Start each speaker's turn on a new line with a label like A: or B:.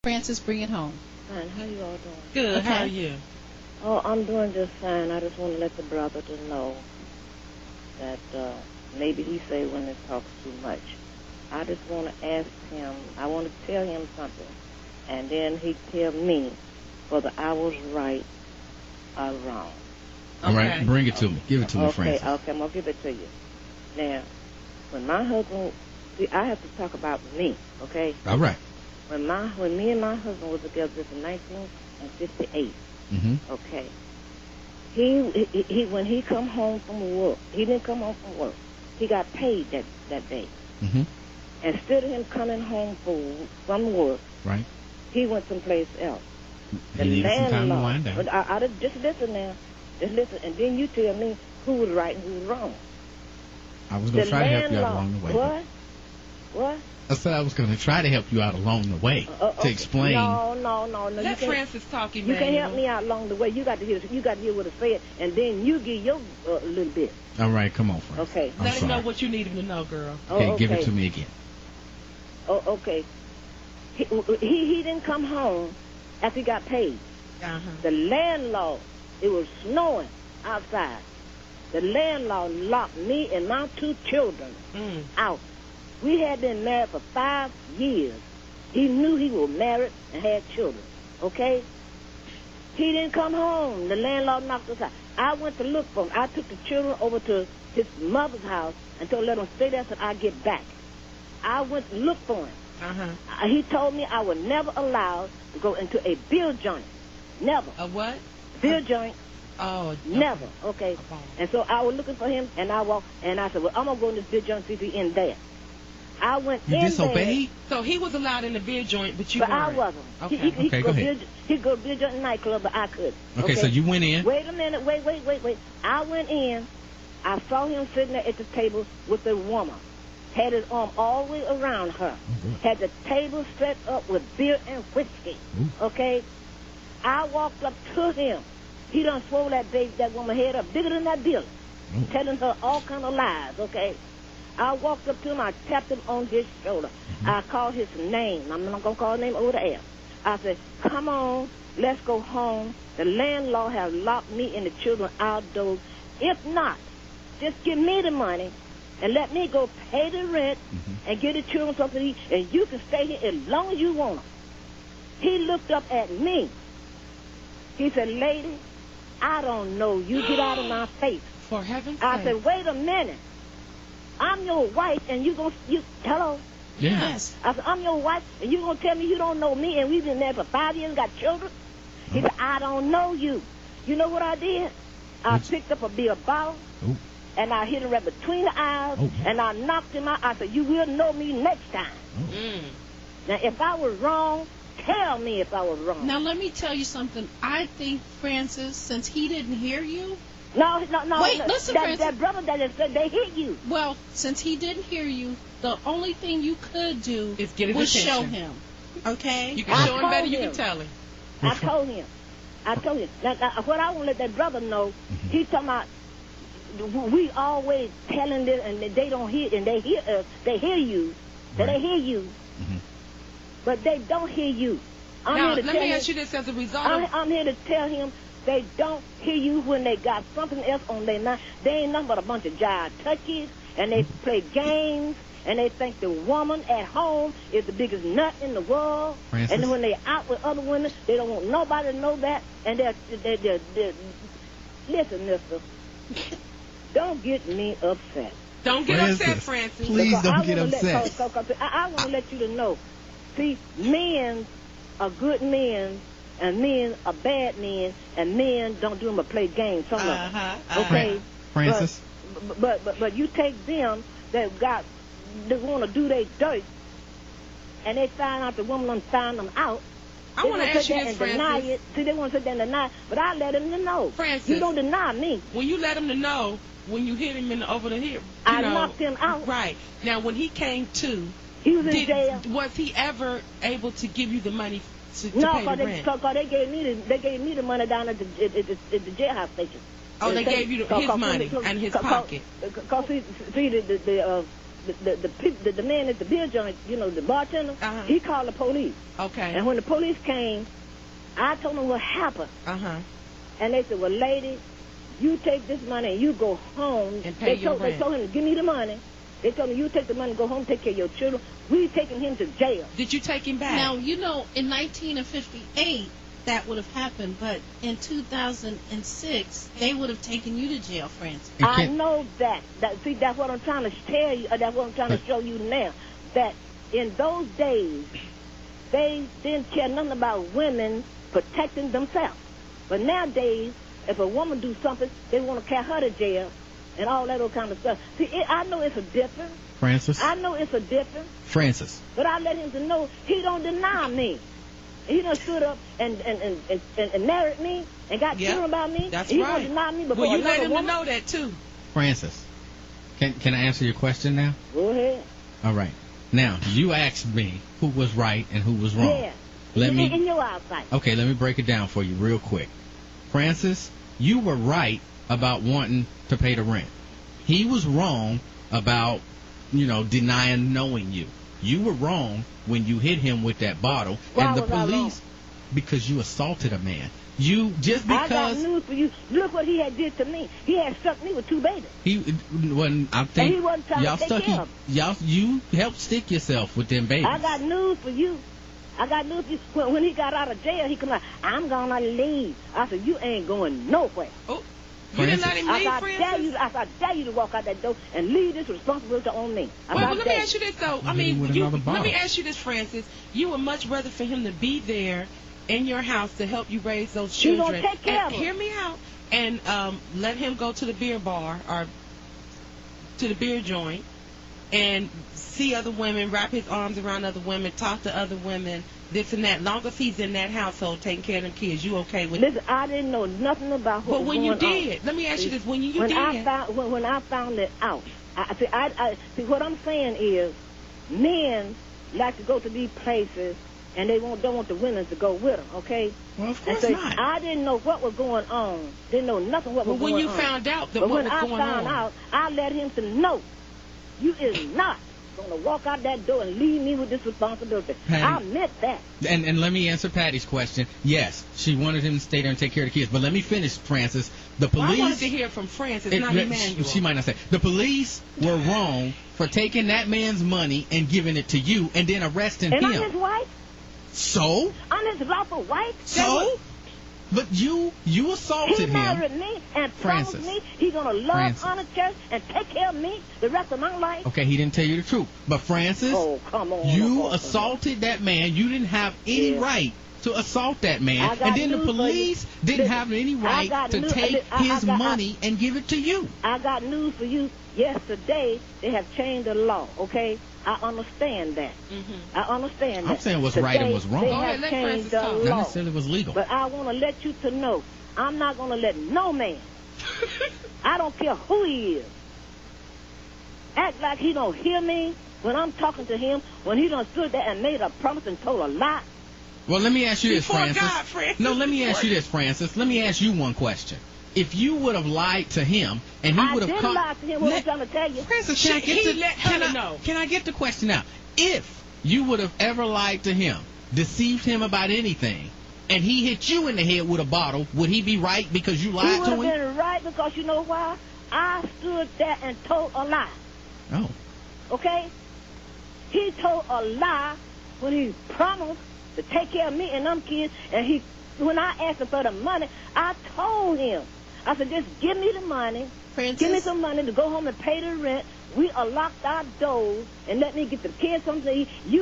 A: Francis, bring it home.
B: Fine. How you all doing?
C: Good.
A: Okay.
C: How are you?
B: Oh, I'm doing just fine. I just want to let the brother to know that maybe he say when he talks too much. I just want to ask him. I want to tell him something, and then he tell me whether I was right or wrong.
D: All right, bring it to me. Give it to me, Francis.
B: Okay, I'm gonna give it to you. Now, when my husband, see, I have to talk about me, okay?
D: All right.
B: When me and my husband was together in 1958, okay, he when he come home from work, he didn't come home from work. He got paid that day. Instead of him coming home from work,
D: right,
B: he went someplace else.
D: He needed some time to wind down.
B: But just listen now, just listen, and then you tell me who was right and who was wrong.
D: I was going to try to help you out along the way.
B: What?
D: I said I was going to try to help you out along the way to explain.
B: No.
C: Let Francis talk,
B: You can help me out along the way. You got to hear what I said, and then you give your little bit.
D: All right, come on, Francis.
B: Okay.
C: Let him know what you need him to know, girl.
D: Okay, give it to me again.
B: Oh, okay. He didn't come home after he got paid. The landlord, it was snowing outside. The landlord locked me and my two children out. We had been married for 5 years. He knew he was married and had children, okay? He didn't come home. The landlord knocked us out. I went to look for him. I took the children over to his mother's house and told let him stay there until I get back. I went to look for him. He told me I was never allowed to go into a beer joint. Never.
C: A what?
B: Beer joint.
C: Oh,
B: never. Okay. And so I was looking for him, and I walked, and I said, well, I'm going to go in this beer joint and see if he's in there. I went in
D: disobeyed?
B: there.
C: So he was allowed in the beer joint, but you
B: weren't.
C: But
B: I wasn't.
C: Okay.
B: He
D: go ahead.
B: He'd go to beer joint nightclub, but I couldn't.
D: Okay, so you went in.
B: Wait a minute. Wait. I went in. I saw him sitting there at the table with a woman. Had his arm all the way around her. Had the table set up with beer and whiskey. Okay? I walked up to him. He done swole that woman head up bigger than that building. Telling her all kind of lies, okay? I walked up to him. I tapped him on his shoulder. I called his name. I'm not going to call his name over the air. I said, come on, let's go home. The landlord has locked me and the children outdoors. If not, just give me the money and let me go pay the rent and give the children something to eat, and you can stay here as long as you want them. He looked up at me. He said, lady, I don't know. You get out of my face.
C: For heaven's sake.
B: I said, wait a minute. I'm your wife, and hello?
D: Yes.
B: I said, I'm your wife, and you going to tell me you don't know me, and we've been married for 5 years and got children? He said, I don't know you. You know what I did? I picked up a beer bottle, and I hit him right between the eyes, and I knocked him out. I said, you will know me next time. Now, if I was wrong, tell me if I was wrong.
A: Now, let me tell you something. I think, Francis, since he didn't hear you.
B: No.
A: Wait, listen, Francis.
B: That brother that said they hit you.
A: Well, since he didn't hear you, the only thing you could do
C: is get his
A: was
C: attention.
A: Show him. Okay?
C: You can show him better, you can tell him.
B: I told him. Now, what I want to let that brother know, he's talking about, we always telling this, and they don't hear, and they hear us. They hear you. They hear you. But they don't hear you.
C: Now, let me ask you this as a result.
B: I'm here to tell him they don't hear you when they got something else on their mind. They ain't nothing but a bunch of jive touchies, and they play games, and they think the woman at home is the biggest nut in the world.
D: Francis?
B: And when they out with other women, they don't want nobody to know that. And they're listen, mister, don't get me upset.
C: Don't get upset, Francis.
D: Please don't get upset.
B: I want to let you to know. See, men are good men, and men are bad men, and men don't do them but play games. Some of them, okay?
D: Francis?
B: But you take them that want to do their dirt, and they find out the woman done found them out.
C: I want to ask you this, Francis.
B: See, they want to sit there and deny it, but I let them to know.
C: Francis,
B: you don't deny me.
C: When you let him to know, when you hit him over the head,
B: I knocked him out.
C: Right. Now, when he came to,
B: he was in jail.
C: Was he ever able to give you the money to pay the rent?
B: No, because they gave me the money down at the jailhouse station.
C: Oh, they gave you his money and his pocket.
B: Because see, the man at the beer joint, the bartender, he called the police.
C: Okay.
B: And when the police came, I told them what happened. And they said, well, lady, you take this money and you go home.
C: And pay your rent.
B: They told him to give me the money. They told me, you take the money, go home, take care of your children. We taking him to jail.
C: Did you take him back?
A: Now, in 1958, that would have happened, but in 2006, they would have taken you to jail, Francis.
B: I know that. See, that's what I'm trying to tell you, that's what I'm trying to show you now, that in those days, they didn't care nothing about women protecting themselves. But nowadays, if a woman do something, they want to carry her to jail and all that old kind of stuff. See, I know it's a difference.
D: Francis?
B: I know it's a difference.
D: Francis.
B: But I let him to know he don't deny me. He done stood up and married me and got children about me.
C: That's
B: he
C: right.
B: He don't deny me before
C: well, you let him
B: woman.
C: to know that, too.
D: Francis, can I answer your question now?
B: Go ahead.
D: All right. Now, you asked me who was right and who was wrong.
B: Yeah. In your eyesight.
D: Okay, let me break it down for you real quick. Francis, you were right about wanting to pay the rent. He was wrong about, denying knowing you. You were wrong when you hit him with that bottle.
B: Why
D: and the
B: was I
D: police,
B: wrong?
D: because you assaulted a man. You, just because...
B: I got news for you. Look what he had did to me. He had struck me with 2 babies.
D: I think
B: and he wasn't trying to take care of them.
D: You helped stick yourself with them babies.
B: I got news for you. When he got out of jail, he come out, I'm going to leave. I said, you ain't going nowhere.
C: Oh, you didn't let him leave, Francis?
B: I dare you to walk out that door and leave this responsibility on me.
C: Well, let me ask you this, though.
D: Let me
C: ask you this, Francis. You would much rather for him to be there in your house to help you raise those children.
B: You gonna take care of him.
C: Hear me out. And let him go to the beer bar or to the beer joint and see other women, wrap his arms around other women, talk to other women, this and that. Long as he's in that household taking care of them kids, you okay with it?
B: Listen, I didn't know nothing about what
C: was going on. But when you did, let me ask you this: when
B: I found it out, see what I'm saying is, men like to go to these places and they don't want the women to go with them. Okay?
D: Well, of course not.
B: I didn't know what was going on. Didn't know nothing what was going on.
C: But when you found out that what was going on,
B: when I found out, I let him to know. You is not going to walk out that door and leave me with this responsibility.
D: Patty,
B: I meant that.
D: And let me answer Patty's question. Yes, she wanted him to stay there and take care of the kids. But let me finish, Francis. The police...
C: I wanted to hear from Francis, not Emmanuel.
D: She might not say. The police were wrong for taking that man's money and giving it to you and then arresting him.
B: And I'm his wife?
D: So?
B: I'm his lawful wife?
D: So? But you assaulted him.
B: He married me and promised me he's going to love, honor, church, and take care of me the rest of my life.
D: Okay, he didn't tell you the truth. But Francis,
B: come on,
D: you assaulted that man. You didn't have any right to assault that man. And then the police didn't have any right to take his money and give it to you.
B: I got news for you. Yesterday, they have changed the law, okay? I understand that.
C: Mm-hmm.
B: I understand that.
D: I'm saying what's right and what's wrong.
B: They have changed the law.
D: Not necessarily what's legal.
B: But I want to let you to know, I'm not going to let no man, I don't care who he is, act like he don't hear me when I'm talking to him, when he done stood there and made a promise and told a lie.
D: Well, let me ask you this,
C: Before
D: Francis.
C: God, Francis.
D: No, let me ask you this, Francis. Let me ask you one question. If you would have lied to him and he would have
B: come... I didn't lie to him, what I'm trying to tell you.
D: Francis, can I get the question out? If you would have ever lied to him, deceived him about anything, and he hit you in the head with a bottle, would he be right because you lied to him?
B: He would have been right because you know why? I stood there and told a lie.
D: Oh.
B: Okay? He told a lie when he promised to take care of me and them kids, and when I asked him for the money, I told him, I said, just give me the money.
A: Francis?
B: Give me some money to go home and pay the rent. We locked our doors and let me get the kids something to eat. You